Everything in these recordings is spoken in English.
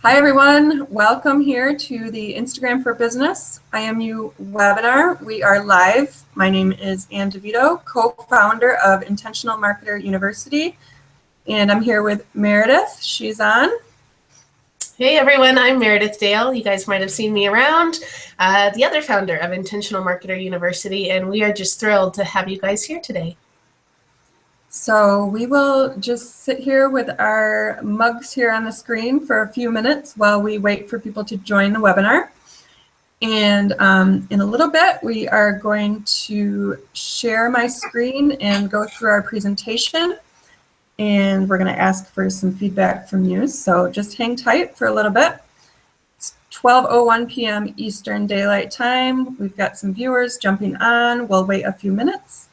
Hi everyone, welcome here to the Instagram for Business IMU webinar. We are live. My name is Ann DeVito, co-founder of Intentional Marketer University, and I'm here with Meredith. She's on. Hey everyone, I'm Meredith Dale. You guys might have seen me around, the other founder of Intentional Marketer University, and we are just thrilled to have you guys here today. So we will just sit here with our mugs here on the screen for a few minutes while we wait for people to join the webinar. And in a little bit, we are going to share my screen and go through our presentation. And we're going to ask for some feedback from you. So just hang tight for a little bit. It's 12:01 p.m. Eastern Daylight Time. We've got some viewers jumping on. We'll wait a few minutes.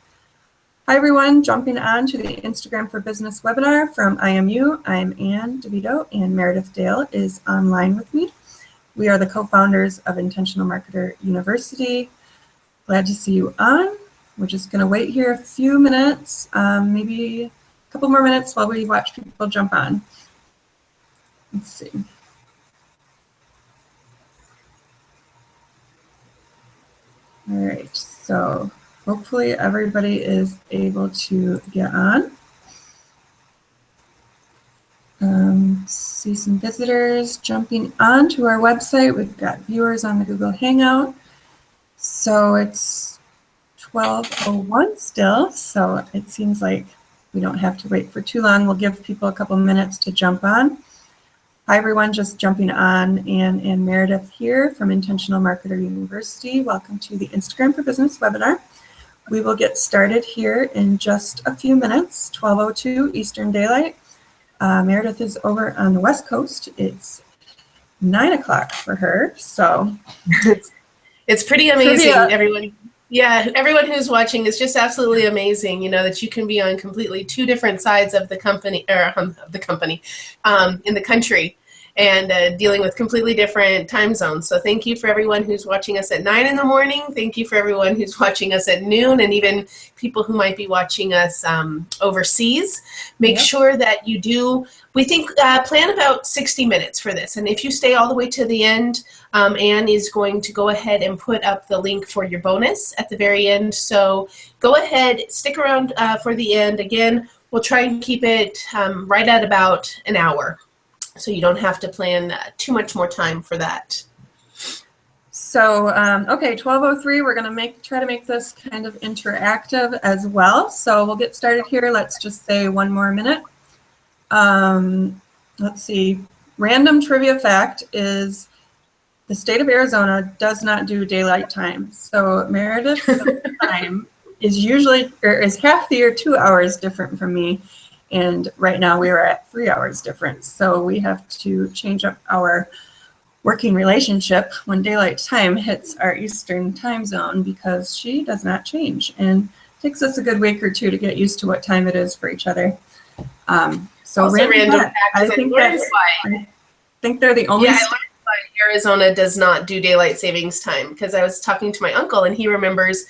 Hi everyone, jumping on to the Instagram for Business webinar from IMU. I'm Ann DeVito and Meredith Dale is online with me. We are the co-founders of Intentional Marketer University. Glad to see you on. We're just going to wait here a few minutes, maybe a couple more minutes while we watch people jump on. Let's see. All right, so hopefully everybody is able to get on. See some visitors jumping on to our website. We've got viewers on the Google Hangout. So it's 12:01 still, so it seems like we don't have to wait for too long. We'll give people a couple minutes to jump on. Hi everyone, just jumping on, and Meredith here from Intentional Marketer University. Welcome to the Instagram for Business webinar. We will get started here in just a few minutes, 12:02 Eastern Daylight. Meredith is over on the West Coast. It's 9 o'clock for her, so. It's pretty amazing, everyone. Yeah, everyone who's watching is just absolutely amazing, you know, that you can be on completely two different sides of the company, in the country, and dealing with completely different time zones. So thank you for everyone who's watching us at 9 in the morning. Thank you for everyone who's watching us at noon, and even people who might be watching us overseas. Make sure that you do, we think, plan about 60 minutes for this. And if you stay all the way to the end, Anne is going to go ahead and put up the link for your bonus at the very end. So go ahead, stick around for the end. Again, we'll try and keep it right at about an hour, so you don't have to plan too much more time for that. So, okay, 12:03, we're going to try to make this kind of interactive as well. So we'll get started here. Let's just say one more minute. Let's see. Random trivia fact is the state of Arizona does not do daylight time. So Meredith's time is usually, or is half the year 2 hours different from me. And right now we are at 3 hours difference. So we have to change up our working relationship when daylight time hits our Eastern time zone, because she does not change. And it takes us a good week or two to get used to what time it is for each other. So random fact, I think they're the only. Yeah, I learned why Arizona does not do daylight savings time, because I was talking to my uncle and he remembers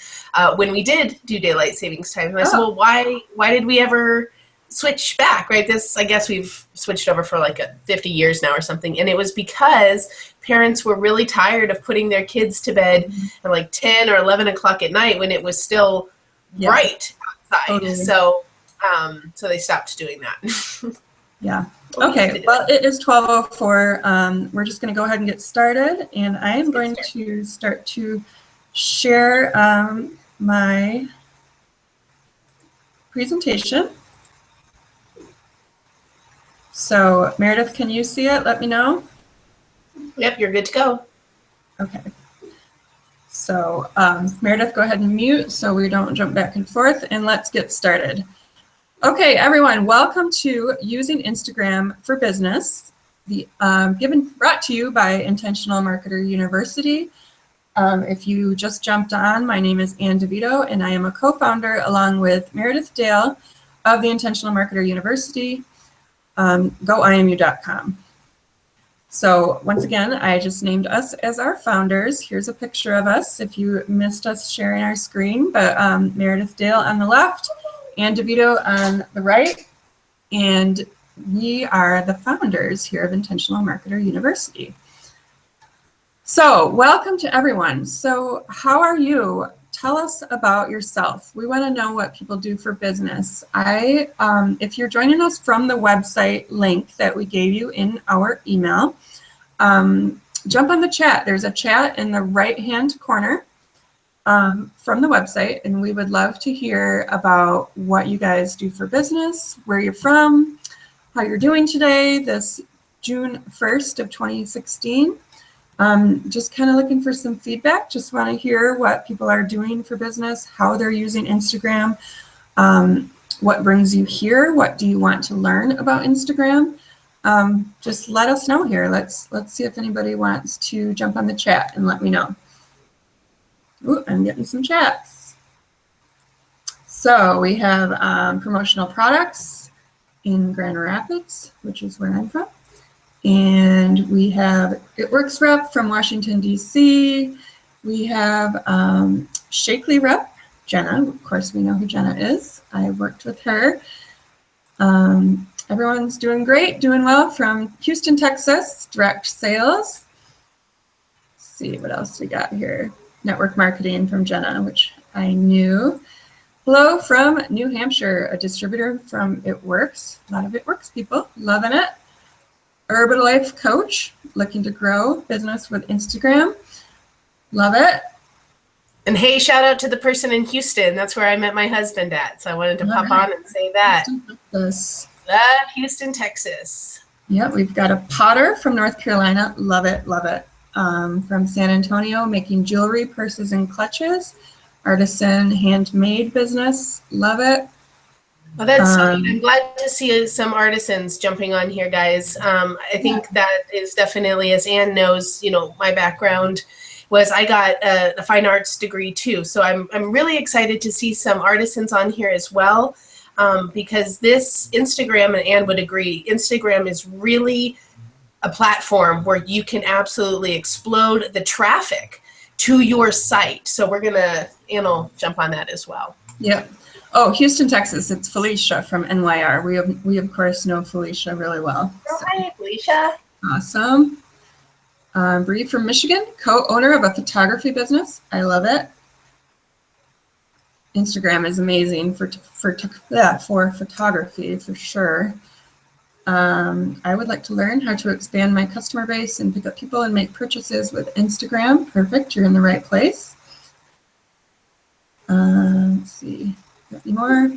when we did do daylight savings time. And I said, well, why did we ever switch back, right? This, I guess we've switched over for like 50 years now or something. And it was because parents were really tired of putting their kids to bed at like 10 or 11 o'clock at night when it was still bright outside. Totally. So they stopped doing that. Yeah. Okay. Well, it is 12:04. We're just going to go ahead and get started. And I am going to start to share my presentation. So Meredith, can you see it? Let me know. Yep, you're good to go. Okay. So Meredith, go ahead and mute so we don't jump back and forth, and let's get started. Okay, everyone, welcome to Using Instagram for Business, brought to you by Intentional Marketer University. If you just jumped on, my name is Ann DeVito, and I am a co-founder along with Meredith Dale of the Intentional Marketer University. GoIMU.com. So once again, I just named us as our founders. Here's a picture of us if you missed us sharing our screen, but Meredith Dale on the left, Ann DeVito on the right, and we are the founders here of Intentional Marketer University. So welcome to everyone. So how are you? Tell us about yourself. We want to know what people do for business. If you're joining us from the website link that we gave you in our email, jump on the chat. There's a chat in the right-hand corner from the website, and we would love to hear about what you guys do for business, where you're from, how you're doing today, this June 1st of 2016. Just kind of looking for some feedback. Just want to hear what people are doing for business, how they're using Instagram, what brings you here, what do you want to learn about Instagram. Just let us know here. Let's see if anybody wants to jump on the chat and let me know. Ooh, I'm getting some chats. So we have promotional products in Grand Rapids, which is where I'm from. And we have It Works Rep from Washington, D.C. We have Shakely Rep, Jenna. Of course, we know who Jenna is. I worked with her. Everyone's doing great, doing well from Houston, Texas, direct sales. Let's see what else we got here. Network marketing from Jenna, which I knew. Hello from New Hampshire, a distributor from It Works. A lot of It Works people, loving it. Herbalife coach, looking to grow business with Instagram. Love it. And hey, shout out to the person in Houston. That's where I met my husband at. So I wanted to pop on and say that. Love Houston, Texas. Yeah, we've got a potter from North Carolina. Love it, love it. From San Antonio, making jewelry, purses, and clutches. Artisan handmade business. Love it. Well, that's I'm glad to see some artisans jumping on here, guys. I think that is definitely, as Anne knows, my background was I got a fine arts degree too. So I'm really excited to see some artisans on here as well, because this Instagram, and Anne would agree, Instagram is really a platform where you can absolutely explode the traffic to your site. So Anne will jump on that as well. Yeah. Oh, Houston, Texas. It's Felicia from NYR. We of course know Felicia really well. Oh, hi, Felicia. Awesome. Bree from Michigan, co-owner of a photography business. I love it. Instagram is amazing for photography for sure. I would like to learn how to expand my customer base and pick up people and make purchases with Instagram. Perfect. You're in the right place. Let's see. Got any more?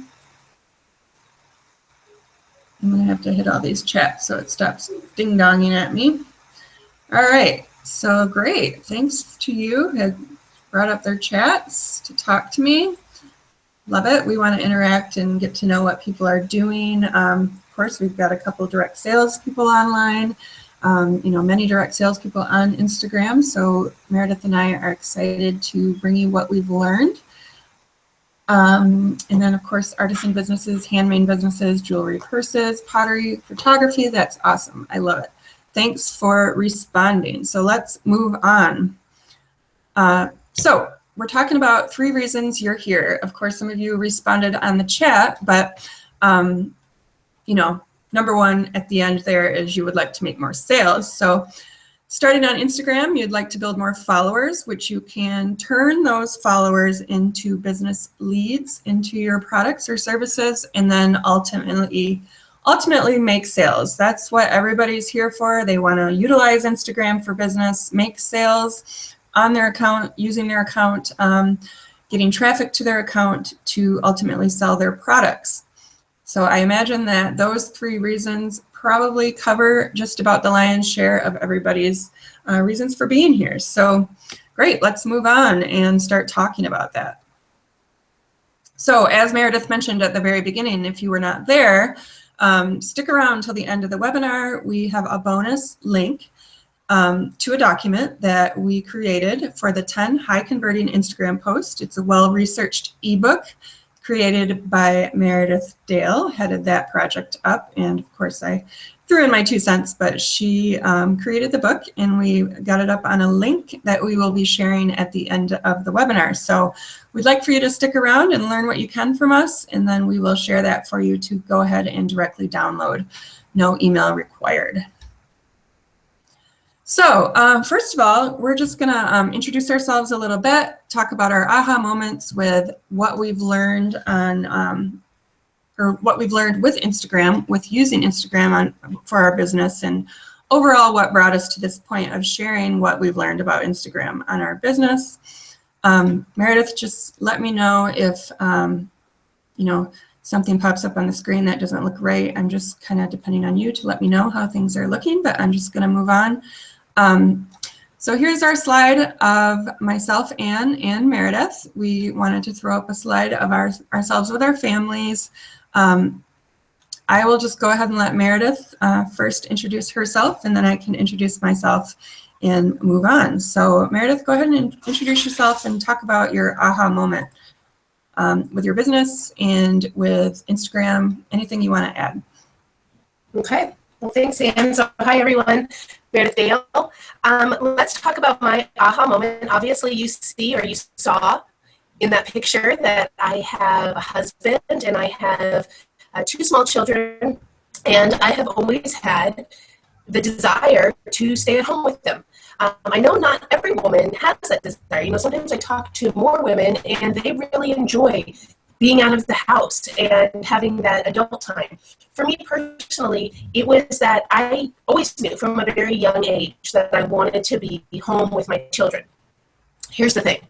I'm going to have to hit all these chats so it stops ding-donging at me. All right. So great. Thanks to you who had brought up their chats to talk to me. Love it. We want to interact and get to know what people are doing. Of course, we've got a couple direct sales people online, many direct sales people on Instagram. So Meredith and I are excited to bring you what we've learned. And then, of course, artisan businesses, handmade businesses, jewelry, purses, pottery, photography. That's awesome. I love it. Thanks for responding. So let's move on. So we're talking about 3 reasons you're here. Of course, some of you responded on the chat, but, number 1 at the end there is you would like to make more sales. So starting on Instagram, you'd like to build more followers, which you can turn those followers into business leads into your products or services, and then ultimately make sales. That's what everybody's here for. They want to utilize Instagram for business, make sales on their account, using their account, getting traffic to their account to ultimately sell their products. So I imagine that those 3 reasons probably cover just about the lion's share of everybody's reasons for being here. So great, let's move on and start talking about that. So as Meredith mentioned at the very beginning, if you were not there, stick around until the end of the webinar. We have a bonus link to a document that we created for the 10 high converting Instagram posts. It's a well-researched ebook created by Meredith Dale, headed that project up. And of course, I threw in my 2 cents, but she created the book, and we got it up on a link that we will be sharing at the end of the webinar. So we'd like for you to stick around and learn what you can from us, and then we will share that for you to go ahead and directly download no email required. So first of all, we're just going to introduce ourselves a little bit, talk about our aha moments with what we've learned on, or what we've learned with Instagram, with using Instagram for our business, and overall what brought us to this point of sharing what we've learned about Instagram on our business. Meredith, just let me know if something pops up on the screen that doesn't look right. I'm just kind of depending on you to let me know how things are looking, but I'm just going to move on. So here's our slide of myself, Anne, and Meredith. We wanted to throw up a slide of ourselves with our families. I will just go ahead and let Meredith first introduce herself, and then I can introduce myself and move on. So Meredith, go ahead and introduce yourself and talk about your aha moment with your business and with Instagram, anything you want to add. Okay. Well, thanks, Anne. So, hi, everyone. Meredith Dale. Let's talk about my aha moment. Obviously, you see or you saw in that picture that I have a husband and I have 2 small children, and I have always had the desire to stay at home with them. I know not every woman has that desire. Sometimes I talk to more women and they really enjoy being out of the house and having that adult time. For me personally, it was that I always knew from a very young age that I wanted to be home with my children. Here's the thing.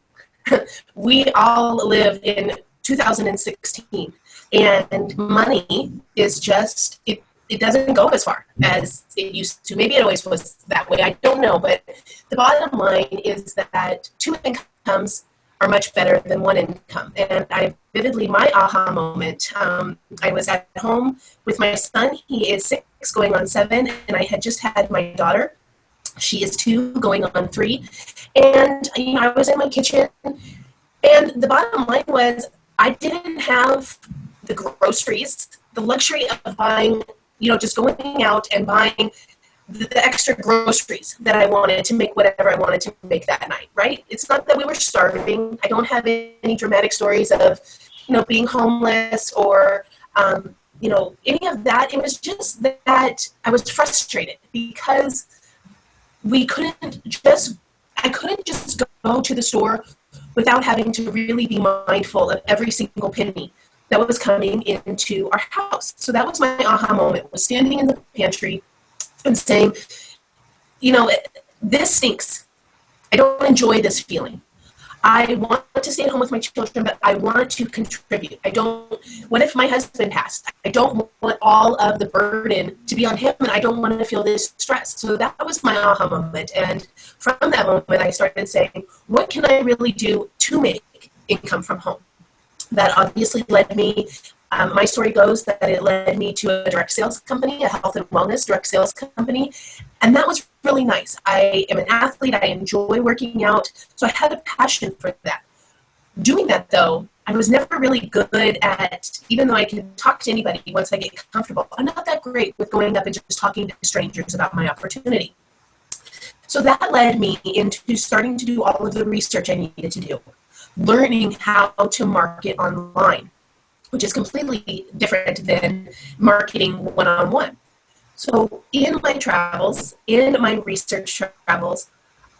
We all live in 2016, and money is just, it doesn't go as far as it used to. Maybe it always was that way. I don't know. But the bottom line is that 2 incomes are much better than 1 income. And my aha moment, I was at home with my son. He is 6 going on 7, and I had just had my daughter. She is 2 going on 3. And I was in my kitchen, and the bottom line was I didn't have the groceries, the luxury of buying, just going out and buying the extra groceries that I wanted to make whatever I wanted to make that night, right? It's not that we were starving. I don't have any dramatic stories of, being homeless or, any of that. It was just that I was frustrated because I couldn't just go to the store without having to really be mindful of every single penny that was coming into our house. So that was my aha moment, was standing in the pantry and saying, this stinks. I don't enjoy this feeling. I want to stay at home with my children, but I want to contribute. What if my husband passed? I don't want all of the burden to be on him, and I don't want to feel this stress. So that was my aha moment. And from that moment, I started saying, what can I really do to make income from home? That obviously led me, my story goes that it led me to a direct sales company, a health and wellness direct sales company. And that was really nice. I am an athlete. I enjoy working out. So I had a passion for that. Doing that, though, I was never really good at, even though I can talk to anybody once I get comfortable, I'm not that great with going up and just talking to strangers about my opportunity. So that led me into starting to do all of the research I needed to do, learning how to market online, which is completely different than marketing one-on-one. So in my travels, in my research travels,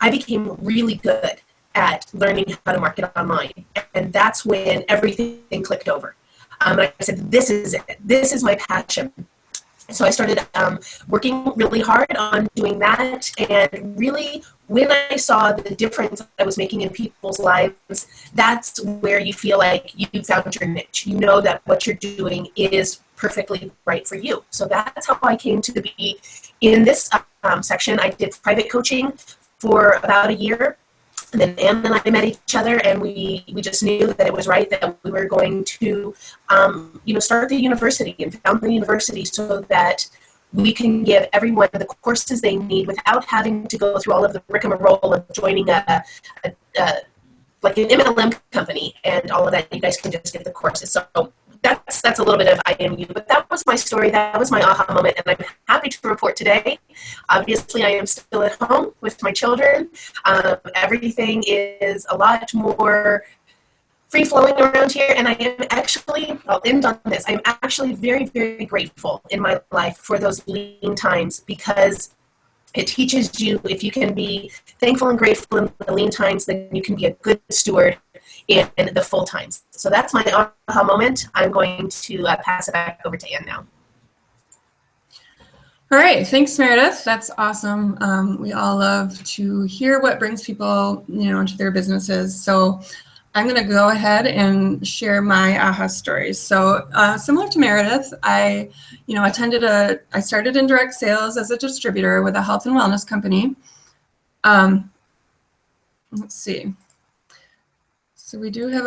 I became really good at learning how to market online. And that's when everything clicked over. I said, this is it. This is my passion. So I started working really hard on doing that. And really, when I saw the difference I was making in people's lives, that's where you feel like you found your niche. You know that what you're doing is perfectly right for you. So that's how I came to be in this section. I did private coaching for about a year. And then Anne and I met each other, and we just knew that it was right that we were going to, start the university and found the university so that we can give everyone the courses they need without having to go through all of the rigmarole of joining like an MLM company and all of that. You guys can just get the courses. So that's a little bit of IMU, but that was my story. That was my aha moment, and I'm happy to report today. Obviously, I am still at home with my children. Everything is a lot more free flowing around here. And I am actually, I'll end on this, I'm actually very, very grateful in my life for those lean times, because it teaches you, if you can be thankful and grateful in the lean times, then you can be a good steward in the full times. So that's my aha moment. I'm going to pass it back over to Ann now. All right, thanks, Meredith. That's awesome. We all love to hear what brings people, into their businesses. So I'm going to go ahead and share my aha stories. So similar to Meredith, I started in direct sales as a distributor with a health and wellness company. Let's see. So we do have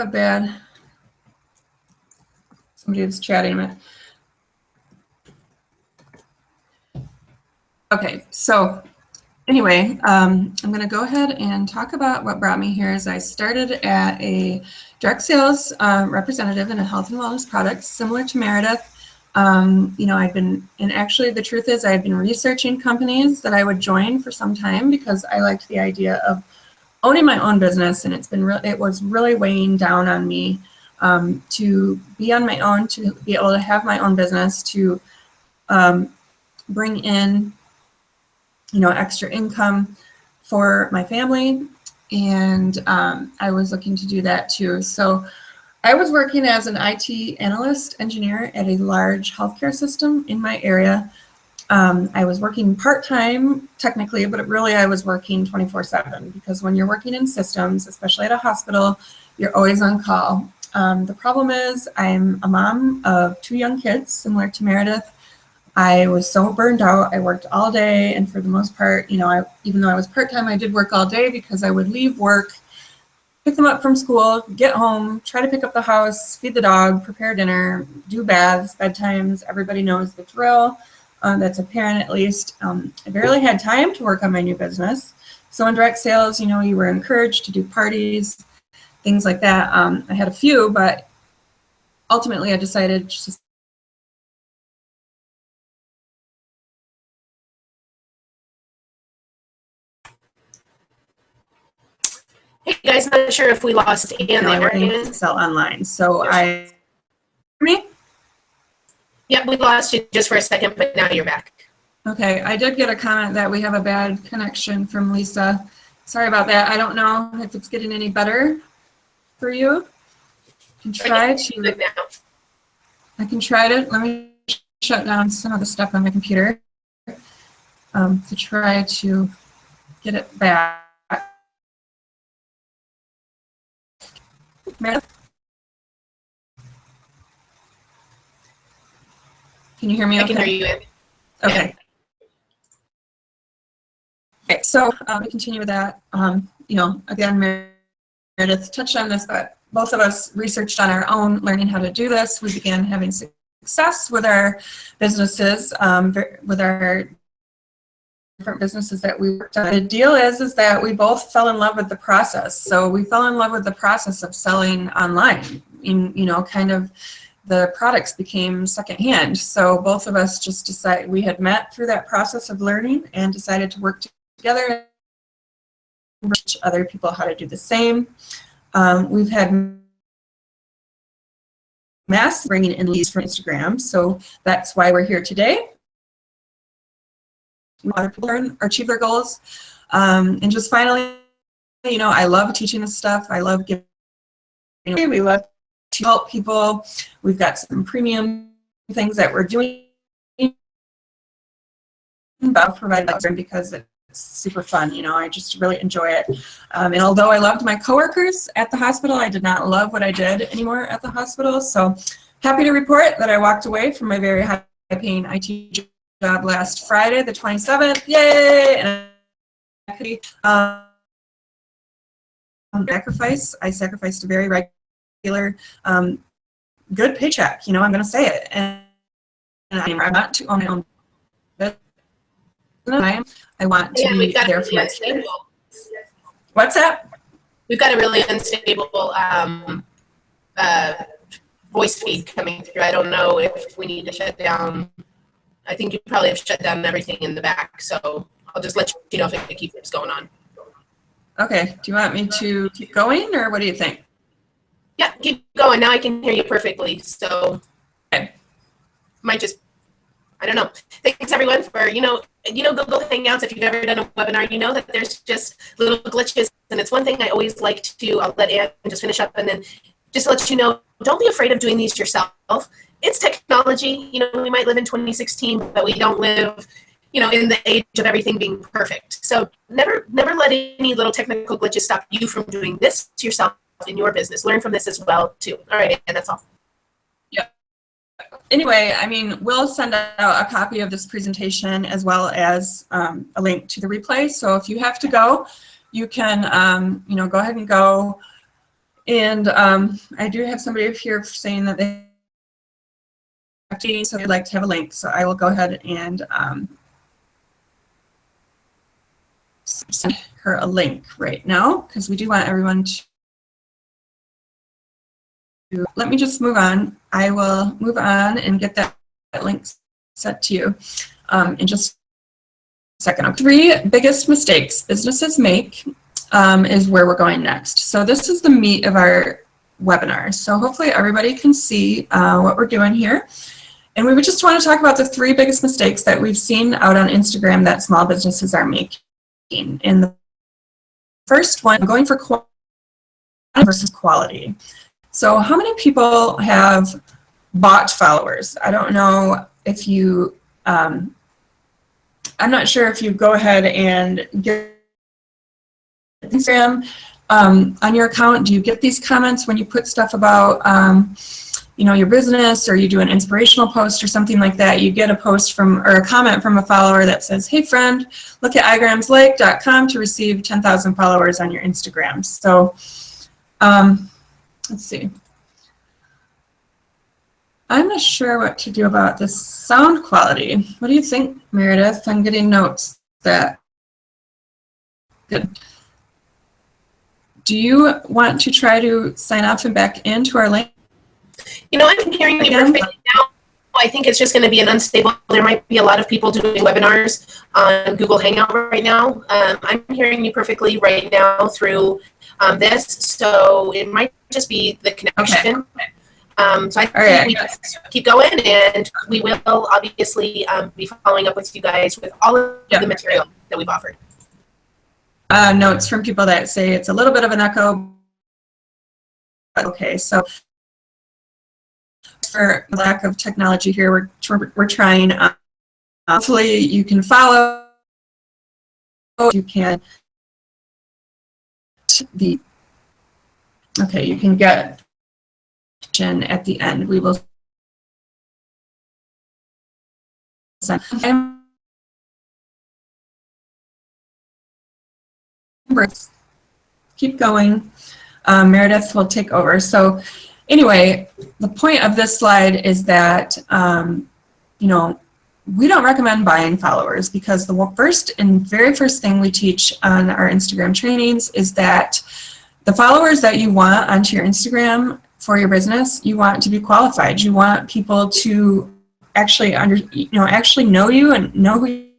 somebody was chatting a minute. Okay, so anyway, I'm going to go ahead and talk about what brought me here. Is I started at a direct sales representative in a health and wellness products, similar to Meredith. Actually the truth is I had been researching companies that I would join for some time, because I liked the idea of owning my own business, and it was really weighing down on me to be on my own, to be able to have my own business, to bring in extra income for my family. And I was looking to do that too. So I was working as an IT analyst engineer at a large healthcare system in my area. I was working part-time technically, but I was working 24/7, because when you're working in systems, especially at a hospital, you're always on call. The problem is I'm a mom of 2 young kids, similar to Meredith. I was so burned out. I worked all day, and for the most part, even though I was part-time, I did work all day, because I would leave work, pick them up from school, get home, try to pick up the house, feed the dog, prepare dinner, do baths, bedtimes. Everybody knows the drill. That's a parent at least. I barely had time to work on my new business. So in direct sales, you were encouraged to do parties, things like that. I had a few, but ultimately I decided just Hey guys, not sure if we lost Ann there. to sell online. So me? Yep, we lost you just for a second, but now you're back. Okay, I did get a comment that we have a bad connection from Lisa. Sorry about that. I don't know if it's getting any better for you. I can try to, let me shut down some of the stuff on my computer to try to get it back. Meredith? Can you hear me? I can hear you. Okay. Okay, so we continue with that. Again, Meredith touched on this, but both of us researched on our own, learning how to do this. We began having success with our businesses, with our different businesses that we worked on. The deal is that we both fell in love with the process. So we fell in love with the process of selling online. Kind of the products became secondhand. So both of us just decided, we had met through that process of learning and decided to work together and teach other people how to do the same. We've had mass bringing in leads from Instagram. So that's why we're here today. We want people to learn or achieve their goals. And just finally, I love teaching this stuff. I love giving. We love to help people. We've got some premium things that we're doing about providing because it's super fun. I just really enjoy it. And although I loved my coworkers at the hospital, I did not love what I did anymore at the hospital. So happy to report that I walked away from my very high-paying IT job last Friday, the 27th. Yay! And I sacrificed a very regular, good paycheck. I'm going to say it. And I'm not to own my own business. I want to be there for my kids. What's that? We've got a really unstable voice feed coming through. I don't know if we need to shut down. I think you probably have shut down everything in the back, so I'll just let you know if it keeps going on. Okay. Do you want me to keep going, or what do you think? Yeah, keep going. Now I can hear you perfectly. So Okay. might just, I don't know. Thanks everyone for, Google Hangouts. If you've ever done a webinar, you know that there's just little glitches. And it's one thing I always like to, I'll let Ann just finish up and then just to let you know, don't be afraid of doing these yourself. It's technology. We might live in 2016, but we don't live, in the age of everything being perfect. So never let any little technical glitches stop you from doing this yourself in your business. Learn from this as well, too. All right, and that's all. Yep. Anyway, I mean, we'll send out a copy of this presentation as well as a link to the replay. So if you have to go, you can, go ahead and go. And I do have somebody here saying that they have to, so they'd like to have a link. So I will go ahead and send her a link right now because we do want everyone to. Let me just move on. I will move on and get that link sent to you in just a second. 3 biggest mistakes businesses make is where we're going next. So this is the meat of our webinar. So hopefully everybody can see what we're doing here. And we would just want to talk about the 3 biggest mistakes that we've seen out on Instagram that small businesses are making. And the first one, going for quantity versus quality. So how many people have bought followers? I don't know if you, I'm not sure if you go ahead and get Instagram on your account. Do you get these comments when you put stuff about, your business, or you do an inspirational post or something like that? You get a post from, or a comment from a follower that says, hey friend, look at igramslake.com to receive 10,000 followers on your Instagram. So, let's see. I'm not sure what to do about this sound quality. What do you think, Meredith? I'm getting notes that. Good. Do you want to try to sign off and back into our link? I'm hearing you perfectly now. I think it's just going to be an unstable. There might be a lot of people doing webinars on Google Hangout right now. I'm hearing you perfectly right now through this, so it might just be the connection. Okay. So I think we just keep going, and we will obviously be following up with you guys with all of the material that we've offered. Notes from people that say it's a little bit of an echo. Okay, so for lack of technology here, we're trying. Hopefully you can follow. You can you can get at the end. We will send. Keep going. Meredith will take over. So anyway, the point of this slide is that, we don't recommend buying followers, because the very first thing we teach on our Instagram trainings is that the followers that you want onto your Instagram for your business, you want to be qualified. You want people to actually actually know you and know who you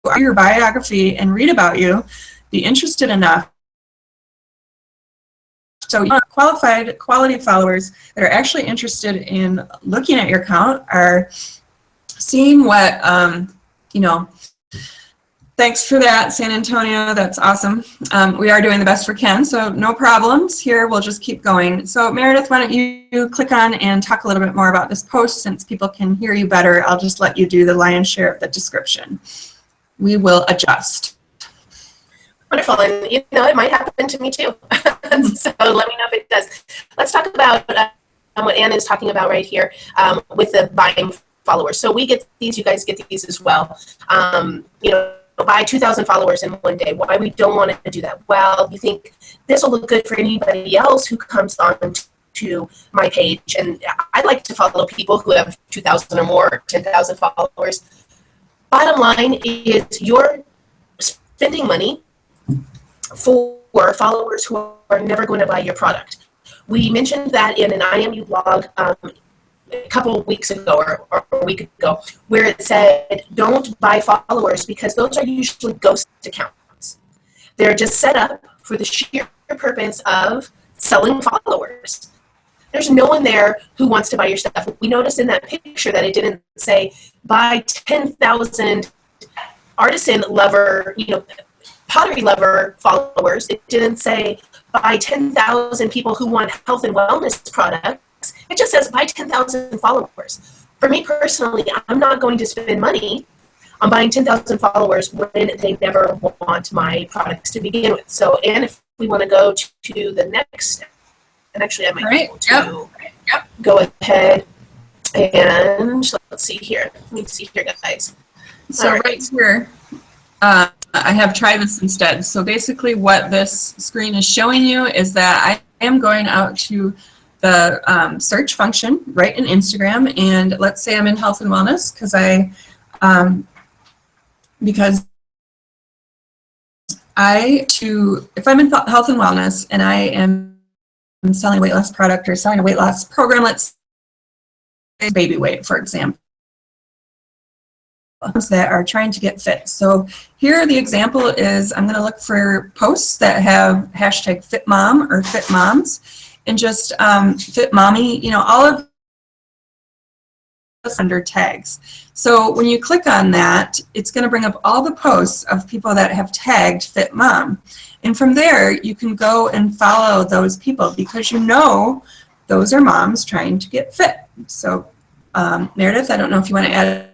are, your biography, and read about you, be interested enough. So you want qualified, quality followers that are actually interested in looking at your account, are seeing what, thanks for that, San Antonio. That's awesome. We are doing the best we can, so no problems here. We'll just keep going. So Meredith, why don't you click on and talk a little bit more about this post? Since people can hear you better, I'll just let you do the lion's share of the description. We will adjust. Wonderful, and it might happen to me too. So let me know if it does. Let's talk about what Anna is talking about right here with the buying followers. So we get these, you guys get these as well. Buy 2,000 followers in one day. Why we don't want to do that? Well, you think this will look good for anybody else who comes on to my page, and I like to follow people who have 2,000 or more, 10,000 followers. Bottom line is you're spending money for followers who are never going to buy your product. We mentioned that in an IMU blog a couple of weeks ago or a week ago, where it said don't buy followers because those are usually ghost accounts. They're just set up for the sheer purpose of selling followers. There's no one there who wants to buy your stuff. We noticed in that picture that it didn't say buy 10,000 artisan lover, pottery lover followers. It didn't say buy 10,000 people who want health and wellness products. It just says buy 10,000 followers. For me personally, I'm not going to spend money on buying 10,000 followers when they never want my products to begin with. So, and if we want to go to the next step, and actually I might be able to go ahead and let's see here. Let me see here, guys. So right here, I have try this instead. So basically what this screen is showing you is that I am going out to the search function right in Instagram, and let's say I'm in health and wellness because if I'm in health and wellness and I am selling a weight loss product or selling a weight loss program, let's say baby weight, for example, that are trying to get fit. So here the example is I'm going to look for posts that have hashtag fit mom or fit moms, and just fit mommy, all of this under tags. So when you click on that, it's going to bring up all the posts of people that have tagged fit mom. And from there, you can go and follow those people because those are moms trying to get fit. So Meredith, I don't know if you want to add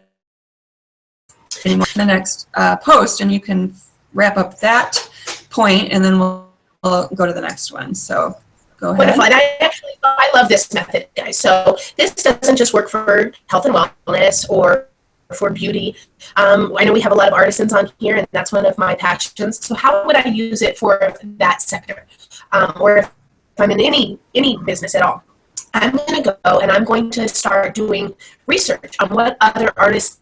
anymore in the next post, and you can wrap up that point, and then we'll go to the next one. So go ahead. Wonderful. And I love this method, guys. So this doesn't just work for health and wellness or for beauty. I know we have a lot of artisans on here, and that's one of my passions. So how would I use it for that sector? Or if I'm in any business at all, I'm going to go and I'm going to start doing research on what other artists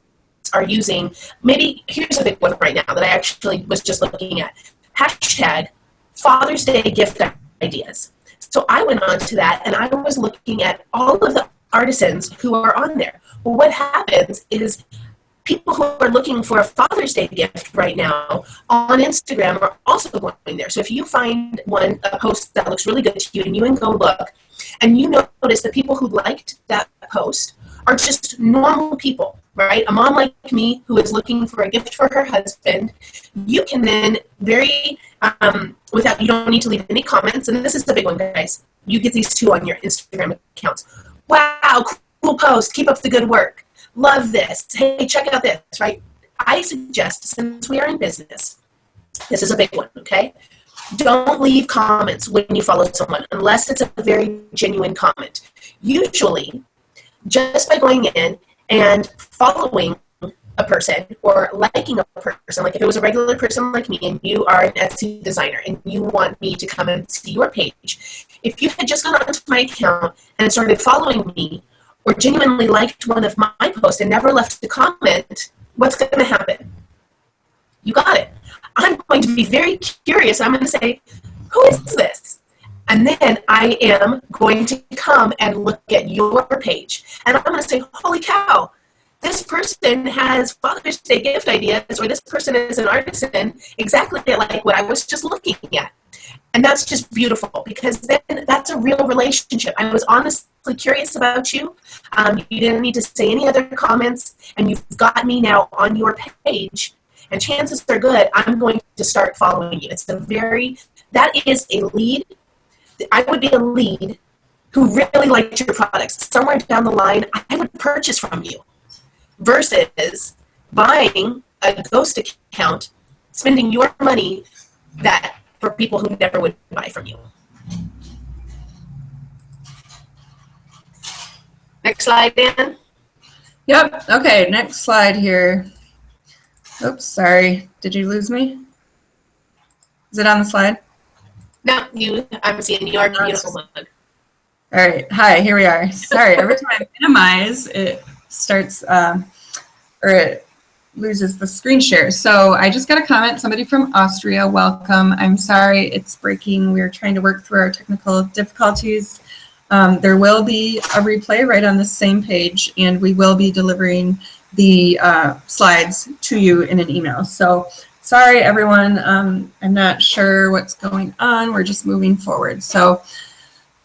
are using. Maybe here's a big one right now that I actually was just looking at. Hashtag Father's Day gift ideas. So I went on to that and I was looking at all of the artisans who are on there. Well, what happens is people who are looking for a Father's Day gift right now on Instagram are also going there. So if you find a post that looks really good to you and you can go look, and you notice the people who liked that post are just normal people, right? A mom like me who is looking for a gift for her husband, you can then you don't need to leave any comments. And this is the big one, guys. You get these two on your Instagram accounts. Wow, cool post. Keep up the good work. Love this. Hey, check out this, right? I suggest, since we are in business, this is a big one, okay? Don't leave comments when you follow someone unless it's a very genuine comment. Usually, just by going in and following a person or liking a person, like if it was a regular person like me and you are an Etsy designer and you want me to come and see your page, if you had just gone onto my account and started following me or genuinely liked one of my posts and never left a comment, what's going to happen? You got it. I'm going to be very curious. I'm going to say, who is this? And then I am going to come and look at your page. And I'm going to say, holy cow, this person has Father's Day gift ideas, or this person is an artisan exactly like what I was just looking at. And that's just beautiful because then that's a real relationship. I was honestly curious about you. You didn't need to say any other comments, and you've got me now on your page. And chances are good, I'm going to start following you. That is a lead. I would be a lead who really liked your products. Somewhere down the line, I would purchase from you versus buying a ghost account, spending your money for people who never would buy from you. Next slide, Dan. Yep. Okay, next slide here. Oops, sorry. Did you lose me? Is it on the slide? No, I'm seeing your beautiful mug. All right. Hi, here we are. Sorry, every time I minimize, it starts, or it loses the screen share. So I just got a comment. Somebody from Austria, welcome. I'm sorry it's breaking. We're trying to work through our technical difficulties. There will be a replay right on the same page, and we will be delivering the slides to you in an email. So sorry, everyone. I'm not sure what's going on. We're just moving forward. So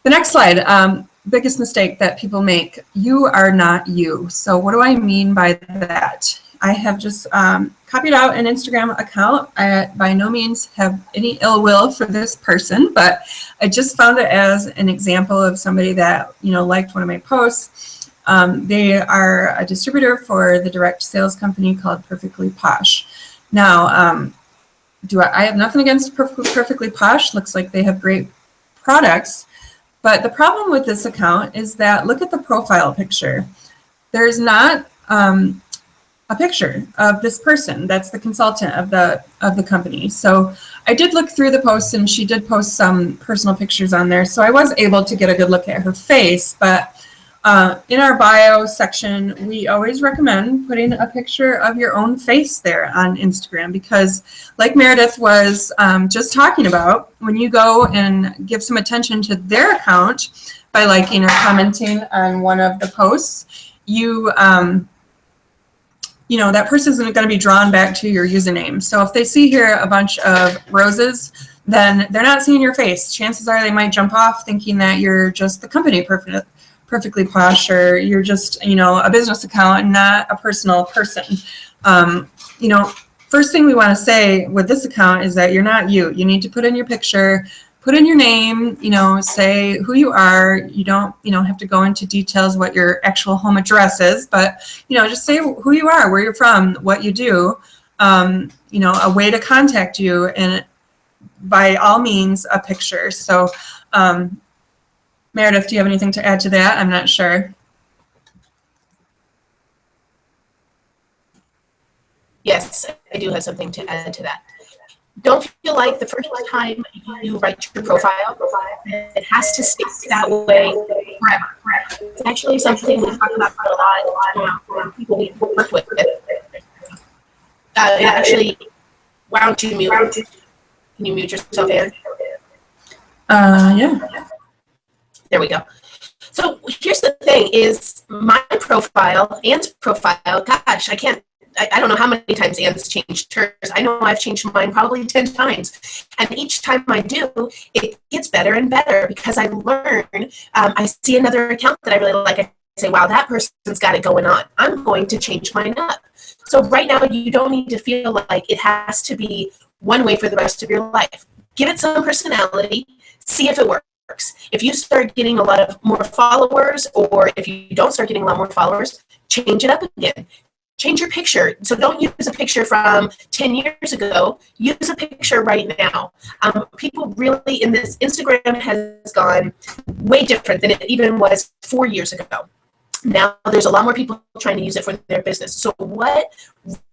The next slide, biggest mistake that people make, you are not you. So what do I mean by that? I have just copied out an Instagram account. I by no means have any ill will for this person, but I just found it as an example of somebody that, you know, liked one of my posts. They are a distributor for the direct sales company called Perfectly Posh. Now, I have nothing against Perfectly Posh. Looks like they have great products. But the problem with this account is that, look at the profile picture. There's not a picture of this person that's the consultant of the company. So I did look through the posts, and she did post some personal pictures on there. So I was able to get a good look at her face. But in our bio section, we always recommend putting a picture of your own face there on Instagram, because like Meredith was just talking about, when you go and give some attention to their account by liking or commenting on one of the posts, you know, that person isn't going to be drawn back to your username. So if they see here a bunch of roses, then they're not seeing your face. Chances are they might jump off thinking that you're just the company Perfectly Posh, or you're just, you know, a business account and not a personal person. You know, first thing we want to say with this account is that you're not you. You need to put in your picture, put in your name, you know, say who you are. You don't, you know, have to go into details what your actual home address is, but, you know, just say who you are, where you're from, what you do, you know, a way to contact you, and by all means, a picture. So, Meredith, do you have anything to add to that? I'm not sure. Yes, I do have something to add to that. Don't feel like the first time you write your profile, it has to stay that way forever. It's actually something we talk about a lot with people we work with. Actually, why don't you mute? Can you mute yourself, Anne? Yeah. There we go. So here's the thing: is my profile, Anne's profile. Gosh, I don't know how many times Anne's changed hers. I know I've changed mine probably 10 times. And each time I do, it gets better and better, because I learn. I see another account that I really like. I say, wow, that person's got it going on. I'm going to change mine up. So right now, you don't need to feel like it has to be one way for the rest of your life. Give it some personality. See if it works. If you start getting a lot of more followers, or if you don't start getting a lot more followers, change it up again. Change your picture. So don't use a picture from 10 years ago. Use a picture right now. People really, in this, Instagram has gone way different than it even was 4 years ago. Now there's a lot more people trying to use it for their business. So what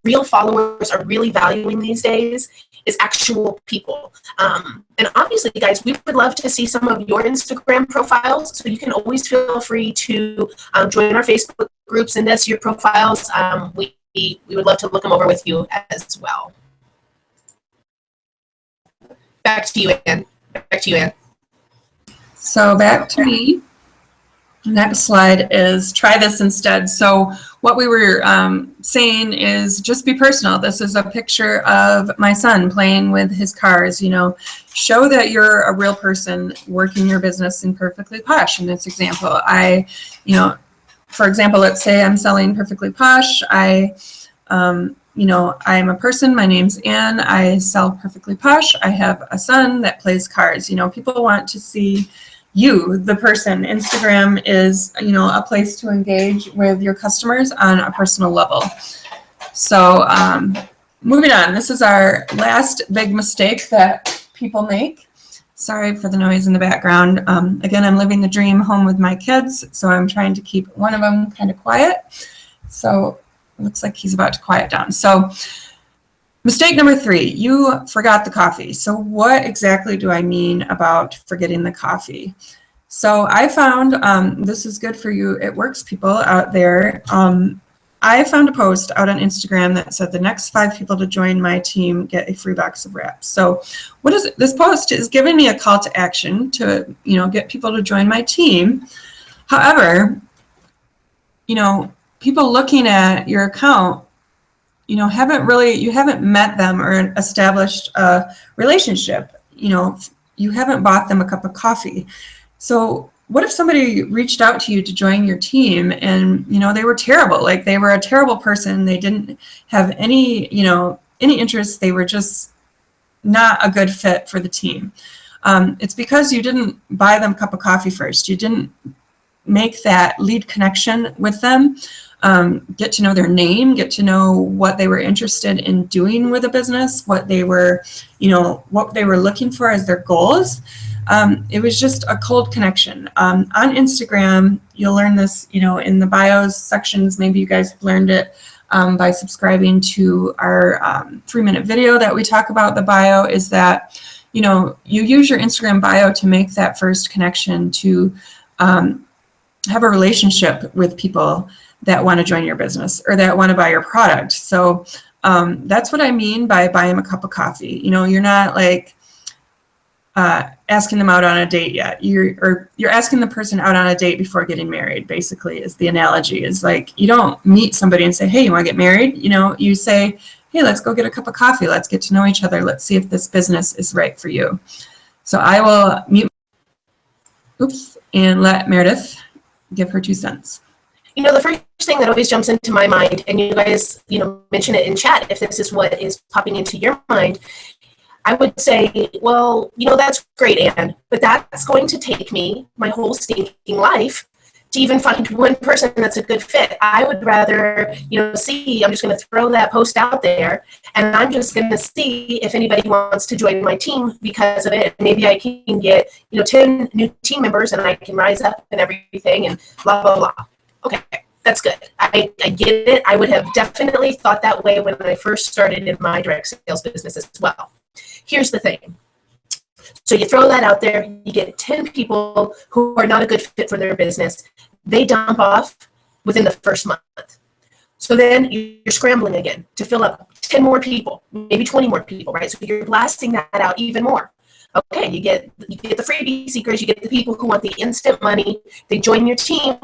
real followers are really valuing these days is actual people. And obviously, guys, we would love to see some of your Instagram profiles. So you can always feel free to join our Facebook groups and us your profiles. We would love to look them over with you as well. Back to you, Anne. So back to me. Next slide is try this instead. So what we were saying is just be personal. This is a picture of my son playing with his cars. You know, show that you're a real person working your business in Perfectly Posh. In this example, you know, for example, let's say I'm selling Perfectly Posh. You know, I'm a person. My name's Anne. I sell Perfectly Posh. I have a son that plays cars. You know, people want to see you, the person. Instagram is, you know, a place to engage with your customers on a personal level. So moving on, this is our last big mistake that people make. Sorry for the noise in the background. Again, I'm living the dream home with my kids, so I'm trying to keep one of them kind of quiet. So it looks like he's about to quiet down. So mistake number 3, you forgot the coffee. So what exactly do I mean about forgetting the coffee? So I found, this is good for you, it works, people out there. I found a post out on Instagram that said the next 5 people to join my team get a free box of wraps. So what is it? This post is giving me a call to action to, you know, get people to join my team. However, you know, people looking at your account, you know, you haven't met them or established a relationship. You know, you haven't bought them a cup of coffee. So what if somebody reached out to you to join your team and, they were terrible, like they were a terrible person, they didn't have any, any interest, they were just not a good fit for the team. It's because you didn't buy them a cup of coffee first. You didn't make that lead connection with them, get to know their name, get to know what they were interested in doing with a business, what they were looking for as their goals. It was just a cold connection. On Instagram, you'll learn this, in the bios sections. Maybe you guys have learned it by subscribing to our 3-minute video that we talk about the bio, is that, you use your Instagram bio to make that first connection, to have a relationship with people that want to join your business or that want to buy your product. So that's what I mean by buy them a cup of coffee. You're not like asking them out on a date yet. You're asking the person out on a date before getting married, basically, is the analogy. Is like, you don't meet somebody and say, hey, you want to get married? You say, hey, let's go get a cup of coffee. Let's get to know each other. Let's see if this business is right for you. So I will mute and let Meredith give her 2 cents. The first thing that always jumps into my mind, and you guys, mention it in chat if this is what is popping into your mind, I would say, well, that's great, Anne, but that's going to take me my whole stinking life to even find one person that's a good fit. I would rather, I'm just going to throw that post out there, and I'm just going to see if anybody wants to join my team because of it. Maybe I can get, 10 new team members, and I can rise up and everything, and blah, blah, blah. Okay, that's good. I get it. I would have definitely thought that way when I first started in my direct sales business as well. Here's the thing. So you throw that out there, you get 10 people who are not a good fit for their business. They dump off within the first month. So then you're scrambling again to fill up 10 more people, maybe 20 more people, right? So you're blasting that out even more. Okay, you get the freebie seekers, you get the people who want the instant money. They join your team.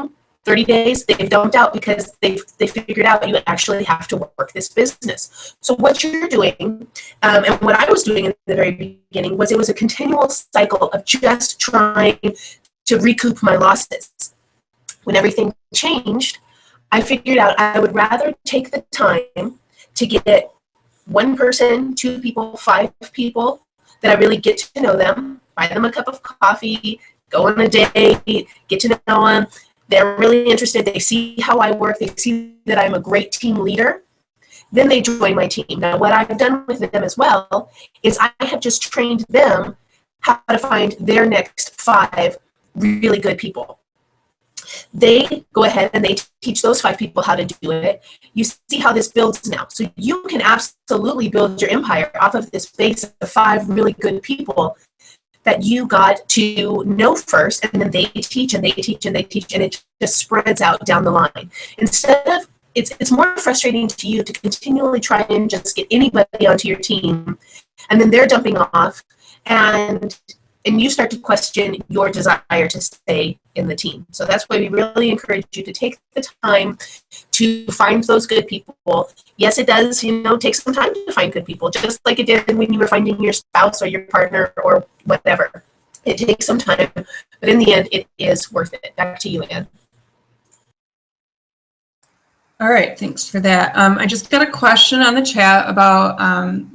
30 days, they've dumped out because they figured out you actually have to work this business. So what you're doing, and what I was doing in the very beginning, was it was a continual cycle of just trying to recoup my losses. When everything changed, I figured out I would rather take the time to get 1 person, 2 people, 5 people that I really get to know them, buy them a cup of coffee, go on a date, get to know them. They're really interested. They see how I work. They see that I'm a great team leader. Then they join my team. Now, what I've done with them as well is I have just trained them how to find their next 5 really good people. They go ahead and they teach those 5 people how to do it. You see how this builds now. So you can absolutely build your empire off of this base of 5 really good people that you got to know first, and then they teach and they teach and they teach, and it just spreads out down the line. Instead of, it's more frustrating to you to continually try and just get anybody onto your team, and then they're dumping off, and you start to question your desire to stay in the team. So that's why we really encourage you to take the time to find those good people. Yes, it does, take some time to find good people, just like it did when you were finding your spouse or your partner or whatever. It takes some time, but in the end, it is worth it. Back to you, Anne. All right, thanks for that. I just got a question on the chat about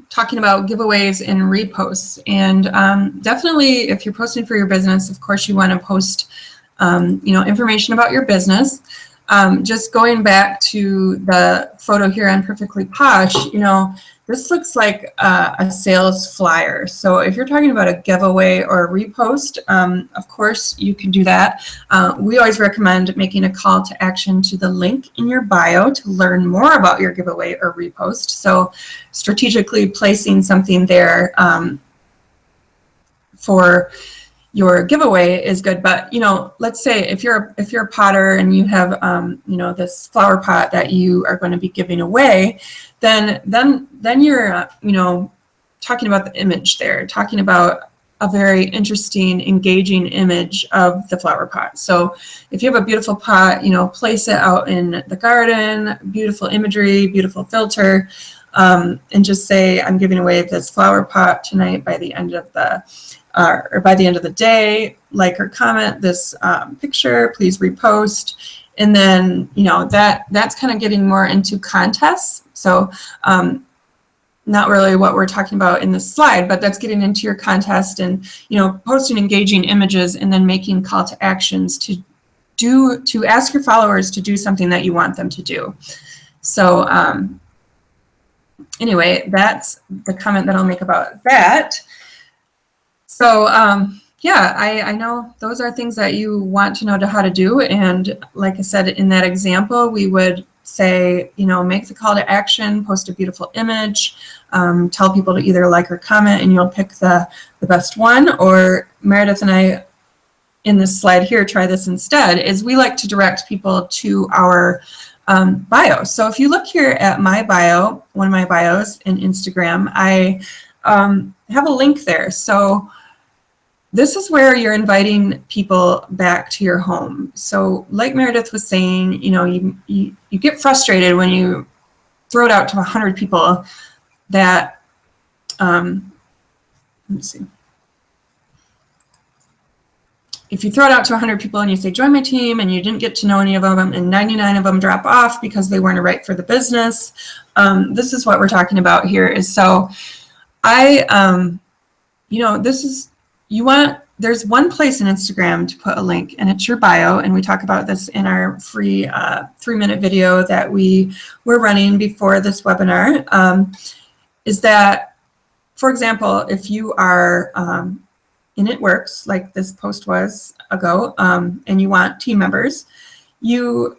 talking about giveaways and reposts. And definitely, if you're posting for your business, of course, you want to post, information about your business. Just going back to the photo here on Perfectly Posh, this looks like a sales flyer. So if you're talking about a giveaway or a repost, of course, you can do that. We always recommend making a call to action to the link in your bio to learn more about your giveaway or repost. So strategically placing something there for your giveaway is good. But let's say if you're a potter and you have this flower pot that you are going to be giving away, then you're talking about the image there, talking about a very interesting, engaging image of the flower pot. So if you have a beautiful pot, place it out in the garden, beautiful imagery, beautiful filter, and just say, I'm giving away this flower pot tonight by the end of the or by the end of the day, like or comment this picture, please repost. And then, that's kind of getting more into contests. So not really what we're talking about in this slide, but that's getting into your contest and, posting engaging images and then making call to actions to ask your followers to do something that you want them to do. So anyway, that's the comment that I'll make about that. So yeah, I know those are things that you want to know how to do. And like I said, in that example, we would say, make the call to action, post a beautiful image, tell people to either like or comment, and you'll pick the best one. Or Meredith and I, in this slide here, try this instead, is we like to direct people to our bio. So if you look here at my bio, one of my bios in Instagram, I have a link there. So this is where you're inviting people back to your home. So like Meredith was saying, you get frustrated when you throw it out to 100 people that, let me see. If you throw it out to 100 people and you say, join my team, and you didn't get to know any of them, and 99 of them drop off because they weren't right for the business, this is what we're talking about here. Is so there's one place in Instagram to put a link, and it's your bio. And we talk about this in our free 3-minute video that we were running before this webinar, is that, for example, if you are in It Works, like this post was ago, and you want team members, you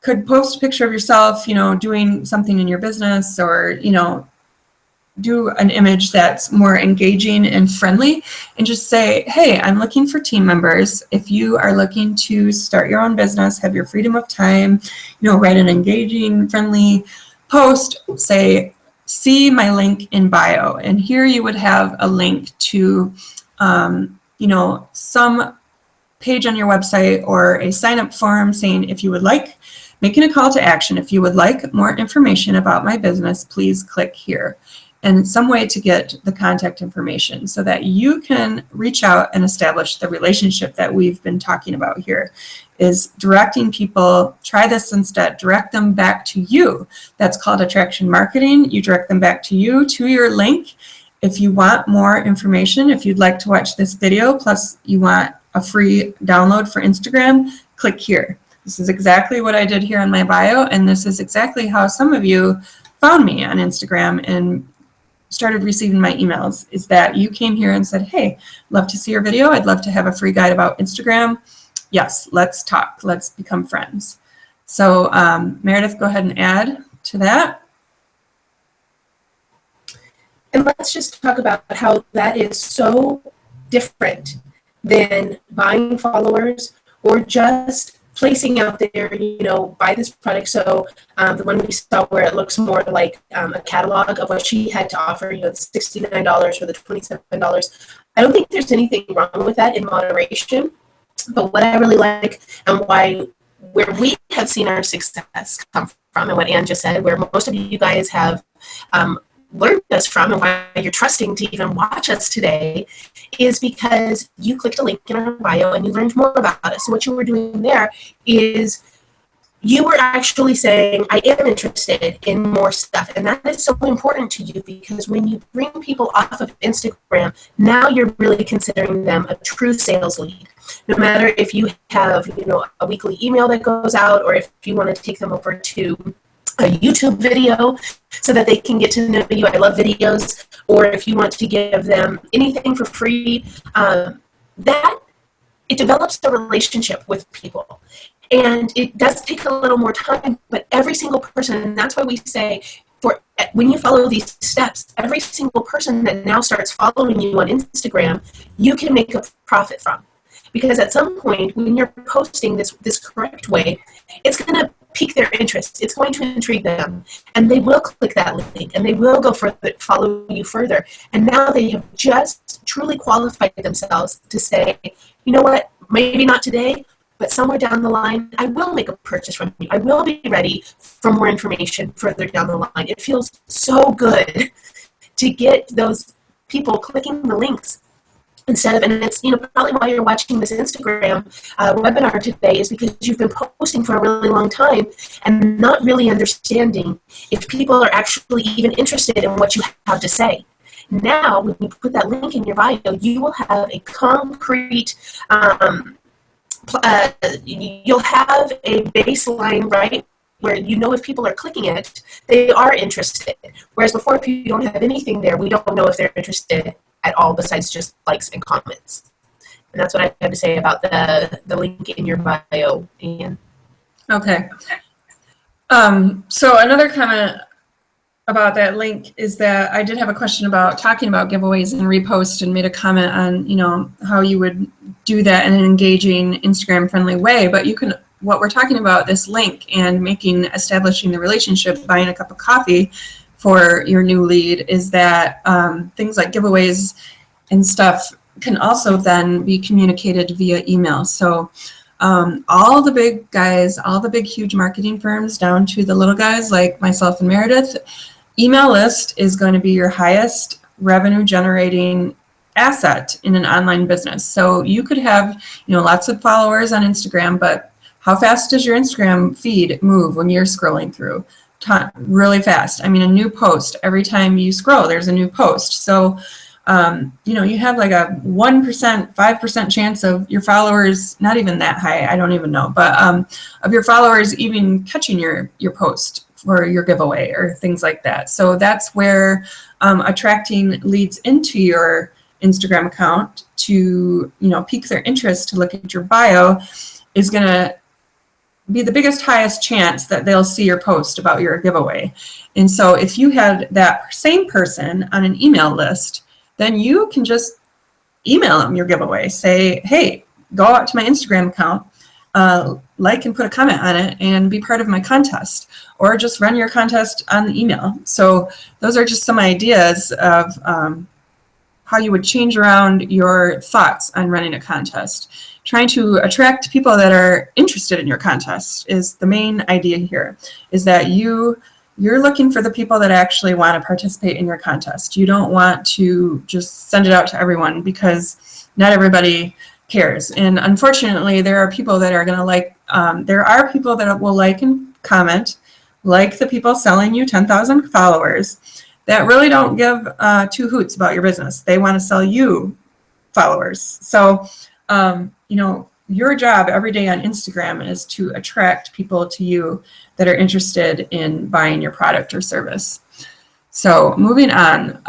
could post a picture of yourself, doing something in your business, or, do an image that's more engaging and friendly, and just say, hey, I'm looking for team members. If you are looking to start your own business, have your freedom of time, write an engaging, friendly post, say, see my link in bio. And here you would have a link to, some page on your website or a sign-up form saying, if you would like, making a call to action, if you would like more information about my business, please click here. And some way to get the contact information so that you can reach out and establish the relationship that we've been talking about here, is directing people. Try this instead. Direct them back to you. That's called attraction marketing. You direct them back to you, to your link. If you want more information, if you'd like to watch this video, plus you want a free download for Instagram, click here. This is exactly what I did here in my bio, and this is exactly how some of you found me on Instagram and started receiving my emails, is that you came here and said, hey, love to see your video. I'd love to have a free guide about Instagram. Yes, let's talk. Let's become friends. So Meredith, go ahead and add to that. And let's just talk about how that is so different than buying followers or just placing out there, buy this product. So the one we saw where it looks more like a catalog of what she had to offer, the $69 or the $27. I don't think there's anything wrong with that in moderation. But what I really like, and where we have seen our success come from, and what Ann just said, where most of you guys have learned us from, and why you're trusting to even watch us today, is because you clicked a link in our bio and you learned more about us. So what you were doing there is you were actually saying, I am interested in more stuff. And that is so important to you, because when you bring people off of Instagram, now you're really considering them a true sales lead. No matter if you have, a weekly email that goes out, or if you want to take them over to a YouTube video so that they can get to know you. I love videos. Or if you want to give them anything for free, that it develops a relationship with people. And it does take a little more time, but every single person, and that's why we say, when you follow these steps, every single person that now starts following you on Instagram, you can make a profit from. Because at some point, when you're posting this correct way, it's going to pique their interest. It's going to intrigue them, and they will click that link, and they will go further, follow you further. And now they have just truly qualified themselves to say, you know what, maybe not today, but somewhere down the line, I will make a purchase from you. I will be ready for more information further down the line. It feels so good to get those people clicking the links instead of, and it's, probably why you're watching this Instagram webinar today, is because you've been posting for a really long time and not really understanding if people are actually even interested in what you have to say. Now, when you put that link in your bio, you will have a concrete, you'll have a baseline, right, where if people are clicking it, they are interested. Whereas before, if you don't have anything there, we don't know if they're interested at all besides just likes and comments. And that's what I have to say about the link in your bio, Ian. Okay. So another comment about that link is that I did have a question about talking about giveaways and repost, and made a comment on, how you would do that in an engaging, Instagram friendly way. But what we're talking about, this link and establishing the relationship, buying a cup of coffee for your new lead, is that things like giveaways and stuff can also then be communicated via email. So all the big guys, all the big, huge marketing firms, down to the little guys like myself and Meredith, email list is going to be your highest revenue generating asset in an online business. So you could have, lots of followers on Instagram, but how fast does your Instagram feed move when you're scrolling through? Really fast. I mean, a new post, every time you scroll, there's a new post. So, you have like a 1%, 5% chance of your followers, not even that high, I don't even know, but of your followers even catching your post for your giveaway or things like that. So that's where attracting leads into your Instagram account to, pique their interest to look at your bio is going to be the biggest, highest chance that they'll see your post about your giveaway. And so if you had that same person on an email list, then you can just email them your giveaway. Say, hey, go out to my Instagram account, like and put a comment on it, and be part of my contest, or just run your contest on the email. So those are just some ideas of how you would change around your thoughts on running a contest. Trying to attract people that are interested in your contest is the main idea here, is that you're looking for the people that actually want to participate in your contest. You don't want to just send it out to everyone, because not everybody cares. And unfortunately, there are people that are going to there are people that will like and comment, like the people selling you 10,000 followers, that really don't give two hoots about your business. They want to sell you followers. So, your job every day on Instagram is to attract people to you that are interested in buying your product or service. So moving on,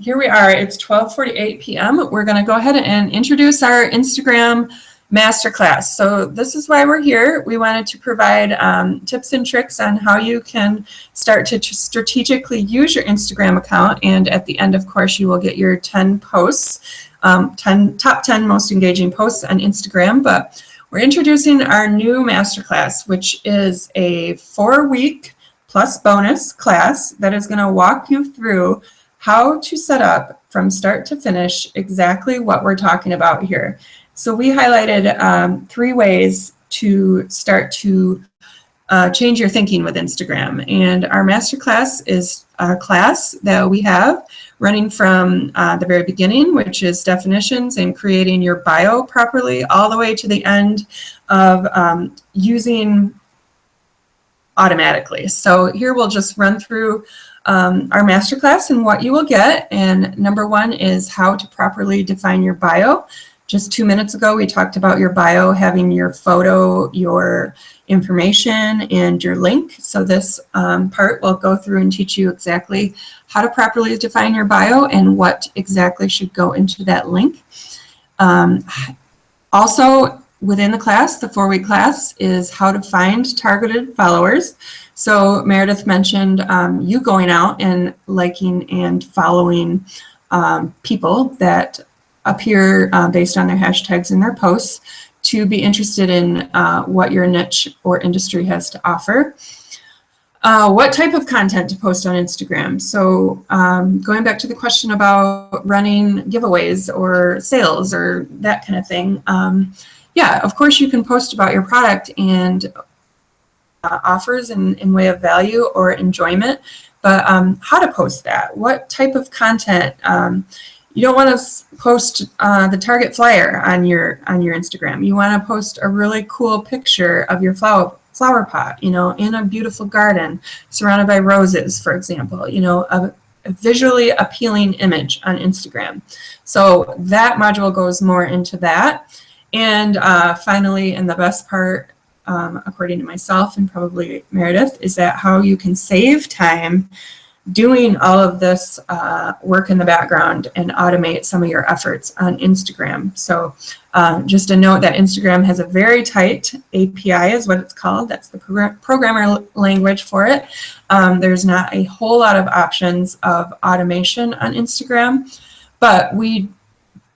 here we are, it's 12:48 p.m. We're going to go ahead and introduce our Instagram masterclass. So this is why we're here. We wanted to provide tips and tricks on how you can start to strategically use your Instagram account. And at the end, of course, you will get your 10 posts, top 10 most engaging posts on Instagram. But we're introducing our new masterclass, which is a 4-week plus bonus class that is going to walk you through how to set up from start to finish exactly what we're talking about here. So we highlighted 3 ways to start to change your thinking with Instagram. And our masterclass is a class that we have running from the very beginning, which is definitions and creating your bio properly, all the way to the end of using automatically. So here we'll just run through our masterclass and what you will get. And number 1 is how to properly define your bio. Just 2 minutes ago, we talked about your bio having your photo, your information, and your link. So this part will go through and teach you exactly how to properly define your bio and what exactly should go into that link. Also, within the class, the 4-week class, is how to find targeted followers. So Meredith mentioned you going out and liking and following people that appear based on their hashtags in their posts to be interested in what your niche or industry has to offer. What type of content to post on Instagram? So going back to the question about running giveaways or sales or that kind of thing. Yeah, of course you can post about your product and offers in way of value or enjoyment, but how to post that? What type of content? You don't want to post the Target flyer on your Instagram. You want to post a really cool picture of your flower pot, you know, in a beautiful garden surrounded by roses, for example, you know, a visually appealing image on Instagram. So that module goes more into that. And finally, and the best part, according to myself and probably Meredith, is that how you can save time doing all of this work in the background and automate some of your efforts on Instagram. So just a note that Instagram has a very tight API is what it's called. That's the programmer language for it. There's not a whole lot of options of automation on Instagram, but we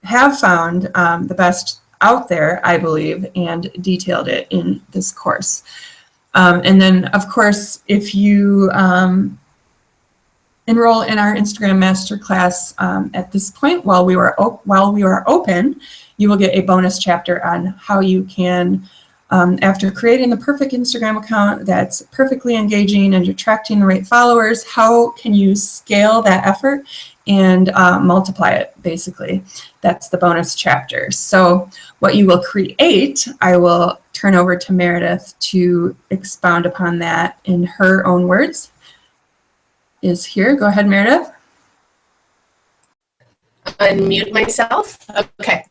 have found the best out there, I believe, and detailed it in this course. And then, of course, if you enroll in our Instagram masterclass at this point while we are open, you will get a bonus chapter on how you can, after creating the perfect Instagram account that's perfectly engaging and attracting the right followers, how can you scale that effort and multiply it, basically. That's the bonus chapter. So what you will create, I will turn over to Meredith to expound upon that in her own words. Is here. Go ahead, Meredith. Unmute myself. Okay.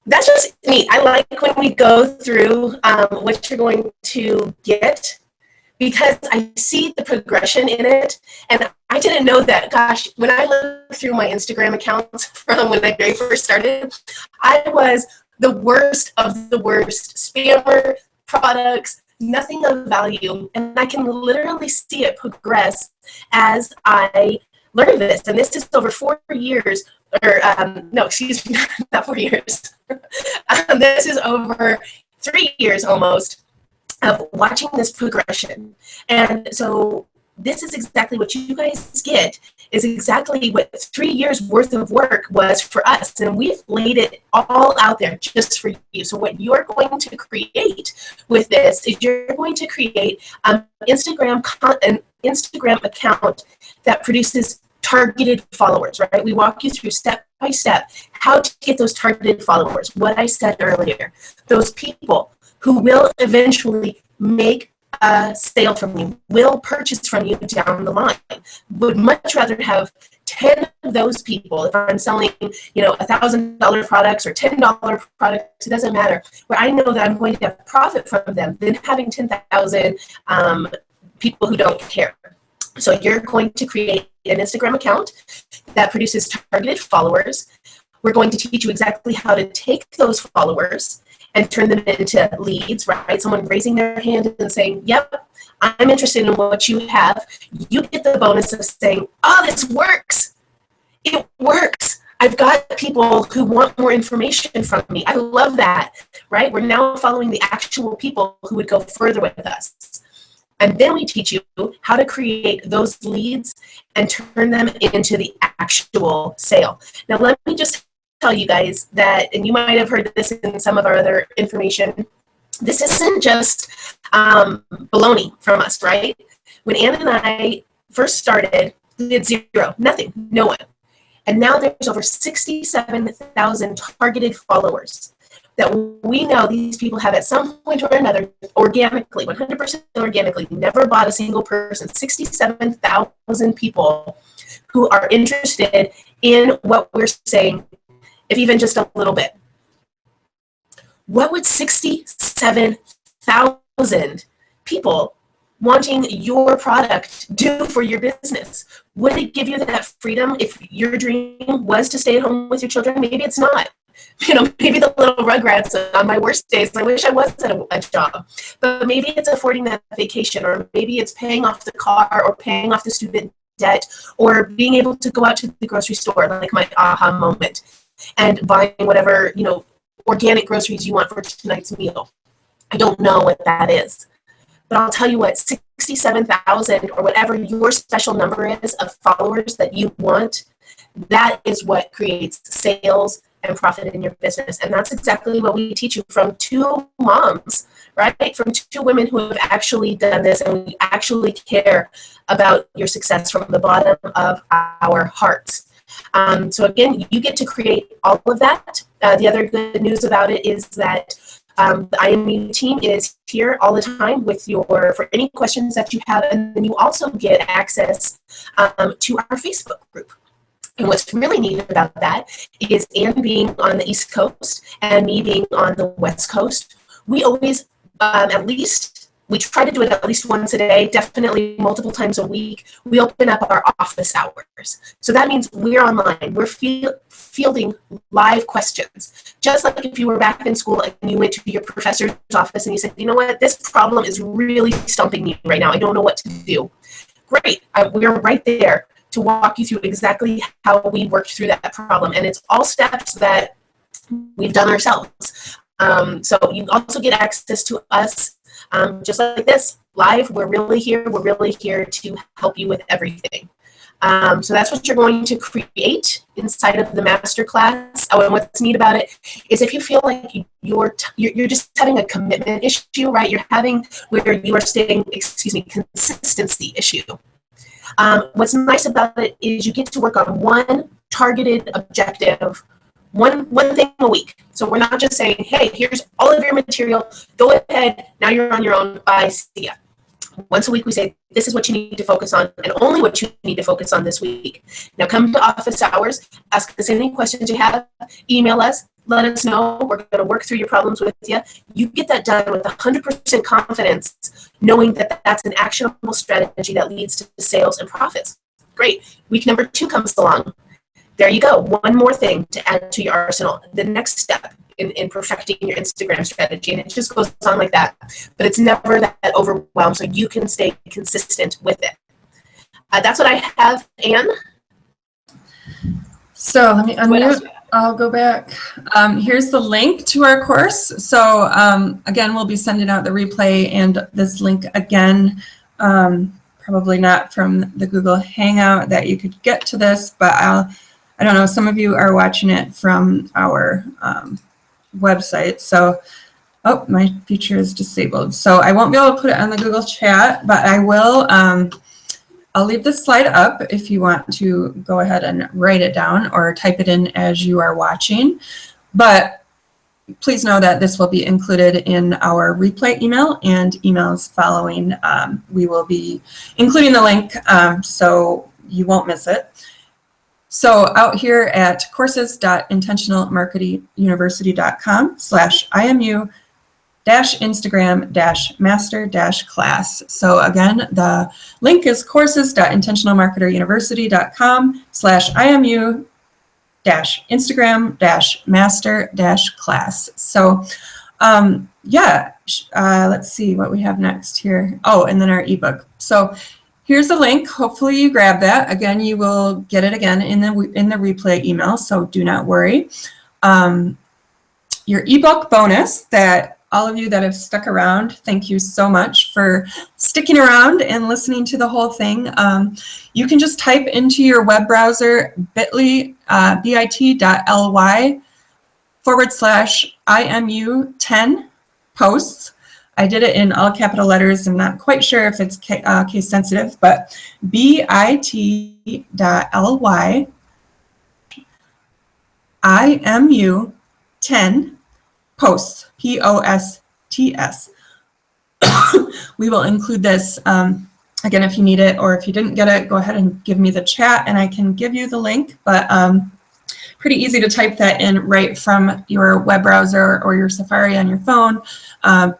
That's just neat. I like when we go through what you're going to get, because I see the progression in it. And I didn't know that. Gosh, when I look through my Instagram accounts from when I very first started, I was the worst of the worst spammer products, nothing of value, and I can literally see it progress as I learn this. And this is over 4 years, or no, excuse me, not 4 years. This is over 3 years almost of watching this progression. And so this is exactly what you guys get, is exactly what 3 years worth of work was for us. And we've laid it all out there just for you. So what you're going to create with this is you're going to create an Instagram account that produces targeted followers, right? We walk you through step by step how to get those targeted followers. What I said earlier, those people who will eventually make a sale from you, will purchase from you down the line. Would much rather have 10 of those people, if I'm selling, you know, $1,000 products or $10 products, it doesn't matter, where I know that I'm going to have profit from them, than having 10,000 people who don't care. So you're going to create an Instagram account that produces targeted followers. We're going to teach you exactly how to take those followers and turn them into leads, right? Someone raising their hand and saying, yep, I'm interested in what you have. You get the bonus of saying, oh, this works. It works. I've got people who want more information from me. I love that, right? We're now following the actual people who would go further with us. And then we teach you how to create those leads and turn them into the actual sale. Now, let me just tell you guys that, and you might have heard this in some of our other information, this isn't just baloney from us, right? When Ann and I first started, we had zero, nothing, no one. And now there's over 67,000 targeted followers that we know these people have at some point or another organically, 100% organically, never bought a single person, 67,000 people who are interested in what we're saying, if even just a little bit. What would 67,000 people wanting your product do for your business? Would it give you that freedom if your dream was to stay at home with your children? Maybe it's not. You know, maybe the little rugrats on my worst days, I wish I was at a job. But maybe it's affording that vacation, or maybe it's paying off the car, or paying off the student debt, or being able to go out to the grocery store, like my aha moment, and buying whatever, you know, organic groceries you want for tonight's meal. I don't know what that is. But I'll tell you what, 67,000 or whatever your special number is of followers that you want, that is what creates sales and profit in your business. And that's exactly what we teach you from 2 moms, right? From 2 women who have actually done this, and we actually care about your success from the bottom of our hearts. So again, you get to create all of that. The other good news about it is that the IMU team is here all the time for any questions that you have, and then you also get access to our Facebook group. And what's really neat about that is Anne being on the East Coast and me being on the West Coast, we always we try to do it at least once a day, definitely multiple times a week. We open up our office hours. So that means we're online. We're fielding live questions. Just like if you were back in school and you went to your professor's office and you said, you know what, this problem is really stumping me right now. I don't know what to do. Great. We're right there to walk you through exactly how we worked through that problem. And it's all steps that we've done ourselves. So you also get access to us just like this, live. We're really here to help you with everything. So that's what you're going to create inside of the masterclass. Oh, and what's neat about it is if you feel like you're just having a commitment issue, right? You're having where you are stating, consistency issue. What's nice about it is you get to work on one targeted objective, one thing a week. So we're not just saying, hey, here's all of your material, go ahead, now you're on your own, bye, see ya. Once a week we say, this is what you need to focus on and only what you need to focus on this week. Now come to office hours, ask us any questions you have, email us, let us know. We're going to work through your problems with you. You get that done with 100% confidence, knowing that that's an actionable strategy that leads to sales and profits. Great. Week number 2 comes along. There you go. One more thing to add to your arsenal. The next step in perfecting your Instagram strategy. And it just goes on like that. But it's never that overwhelmed, so you can stay consistent with it. That's what I have, Anne. So let me unmute. I'll go back. Here's the link to our course. So again, we'll be sending out the replay and this link again. Probably not from the Google Hangout that you could get to this, but I don't know, some of you are watching it from our website. So, oh, my feature is disabled. So I won't be able to put it on the Google chat, but I will. I'll leave this slide up if you want to go ahead and write it down or type it in as you are watching. But please know that this will be included in our replay email and emails following. We will be including the link so you won't miss it. So out here at courses.intentionalmarketinuniversity.com/IMU-Instagram-master-class. So again, the link is courses.intentionalmarketeruniversity.com/IMU-Instagram-master-class. So let's see what we have next here. Oh, and then our ebook. So here's the link. Hopefully you grab that. Again, you will get it again in the replay email, so do not worry. Your ebook bonus that all of you that have stuck around, thank you so much for sticking around and listening to the whole thing. You can just type into your web browser bit.ly/IMU10 posts. I did it in all capital letters. I'm not quite sure if it's case sensitive, but bit.ly/IMU10 posts, POSTS. We will include this, again, if you need it, or if you didn't get it, go ahead and give me the chat and I can give you the link, but pretty easy to type that in right from your web browser or your Safari on your phone,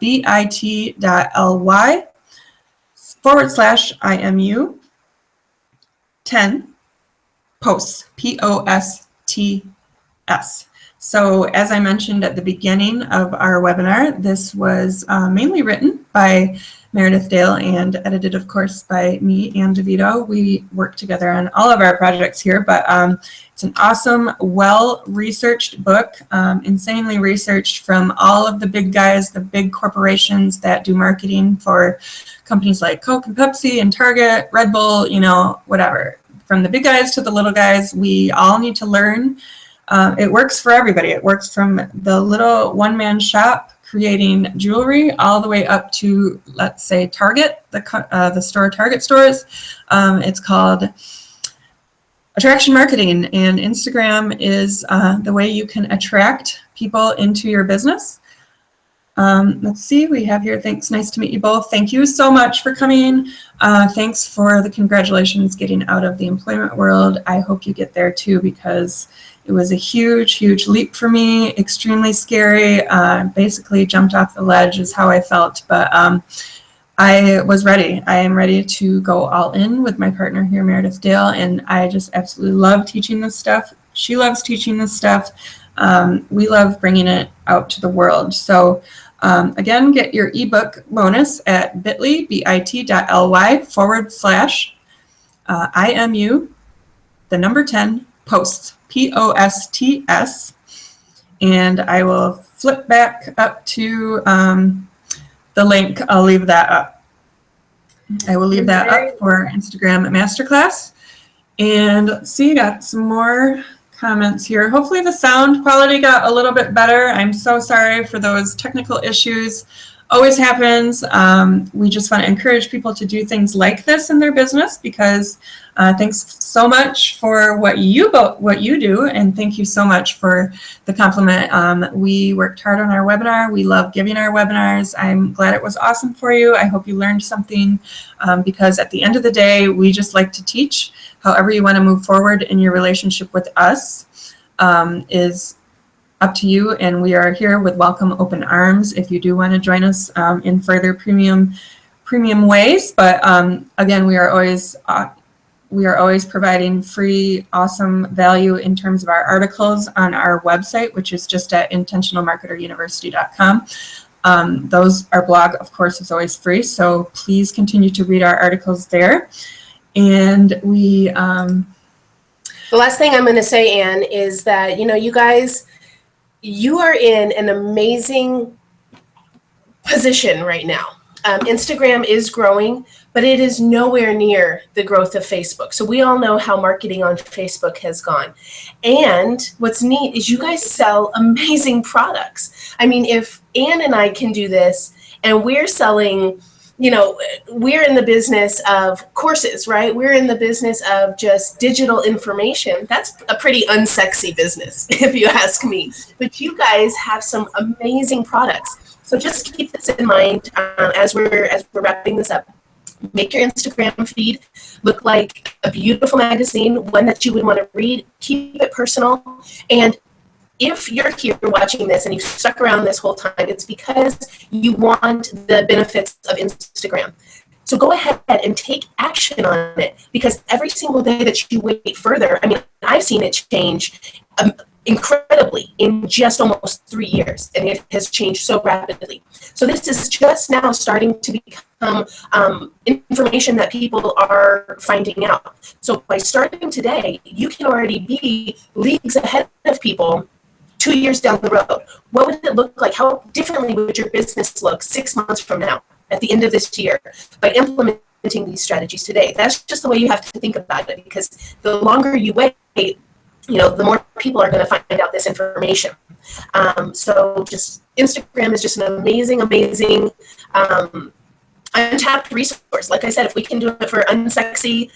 bit.ly/IMU10 posts, POSTS. So as I mentioned at the beginning of our webinar, this was mainly written by Meredith Dale and edited, of course, by me and DeVito. We work together on all of our projects here, but it's an awesome, well-researched book, insanely researched from all of the big guys, the big corporations that do marketing for companies like Coke and Pepsi and Target, Red Bull, you know, whatever. From the big guys to the little guys, we all need to learn. It works for everybody. It works from the little one-man shop creating jewelry all the way up to, let's say, Target, the store Target stores. It's called attraction marketing, and Instagram is the way you can attract people into your business. Let's see, we have here, thanks, nice to meet you both. Thank you so much for coming. Thanks for the congratulations getting out of the employment world. I hope you get there too, because it was a huge, huge leap for me, extremely scary. Basically jumped off the ledge is how I felt, but I was ready. I am ready to go all in with my partner here, Meredith Dale, and I just absolutely love teaching this stuff. She loves teaching this stuff. We love bringing it out to the world. So again, get your ebook bonus at bit.ly/IMU, the number 10, posts, POSTS. And I will flip back up to the link. I'll leave that up. I will leave that up for Instagram Masterclass. And let's see, got some more comments here. Hopefully the sound quality got a little bit better. I'm so sorry for those technical issues. Always happens. We just want to encourage people to do things like this in their business, because thanks so much for what you do, and thank you so much for the compliment. We worked hard on our webinar. We love giving our webinars. I'm glad it was awesome for you. I hope you learned something, because at the end of the day, we just like to teach. However you want to move forward in your relationship with us is up to you, and we are here with welcome open arms if you do want to join us in further premium ways. But again, we are always providing free, awesome value in terms of our articles on our website, which is just at intentionalmarketeruniversity.com. Our blog, of course, is always free, so please continue to read our articles there. And we the last thing I'm going to say, Anne, is that you guys, you are in an amazing position right now. Instagram is growing, but it is nowhere near the growth of Facebook. So we all know how marketing on Facebook has gone. And what's neat is you guys sell amazing products. I mean, if Anne and I can do this, and we're selling, we're in the business of courses, right? We're in the business of just digital information. That's a pretty unsexy business, if you ask me. But you guys have some amazing products. So just keep this in mind as we're wrapping this up. Make your Instagram feed look like a beautiful magazine, one that you would want to read. Keep it personal. And if you're here watching this and you've stuck around this whole time, it's because you want the benefits of Instagram. So go ahead and take action on it, because every single day that you wait further, I mean, I've seen it change incredibly in just almost 3 years, and it has changed so rapidly. So this is just now starting to become information that people are finding out. So by starting today, you can already be leagues ahead of people 2 years down the road. What would it look like? How differently would your business look 6 months from now, at the end of this year, by implementing these strategies today? That's just the way you have to think about it, because the longer you wait, the more people are going to find out this information. So just Instagram is just an amazing, amazing untapped resource. Like I said, if we can do it for unsexy,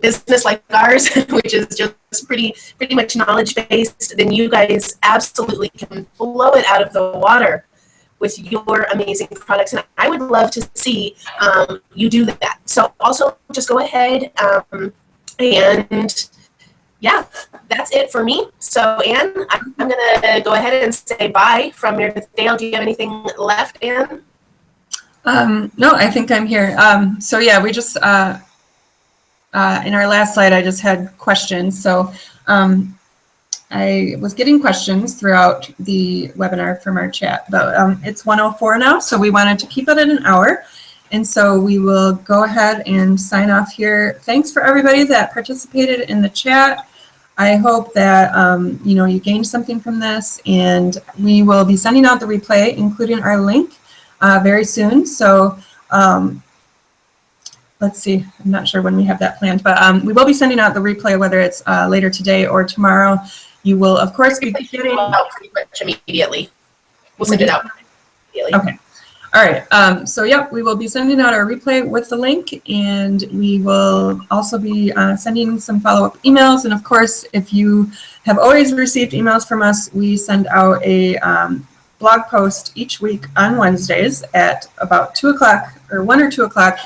business like ours, which is just pretty much knowledge-based, then you guys absolutely can blow it out of the water with your amazing products. And I would love to see you do that. So also just go ahead and yeah, that's it for me. So Anne, I'm going to go ahead and say bye from Meredith Dale. Do you have anything left, Anne? No, I think I'm here. So yeah, we just, in our last slide, I just had questions. So I was getting questions throughout the webinar from our chat, but it's 1:04 now, so we wanted to keep it at an hour. And so we will go ahead and sign off here. Thanks for everybody that participated in the chat. I hope that you gained something from this, and we will be sending out the replay, including our link, very soon. So let's see, I'm not sure when we have that planned, but we will be sending out the replay, whether it's later today or tomorrow. You will, of course, be getting out pretty much immediately. We'll send it out immediately. Okay. All right. So, yep, we will be sending out our replay with the link, and we will also be sending some follow-up emails. And of course, if you have always received emails from us, we send out a blog post each week on Wednesdays at about 2 o'clock or 1 or 2 o'clock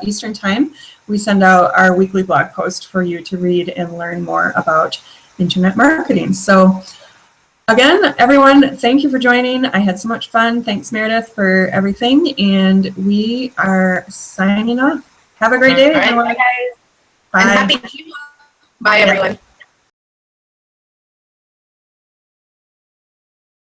Eastern Time. We send out our weekly blog post for you to read and learn more about internet marketing. So, again, everyone, thank you for joining. I had so much fun. Thanks, Meredith, for everything. And we are signing off. Have a great day, All right, everyone. bye, guys. Bye. And happy. Bye, everyone.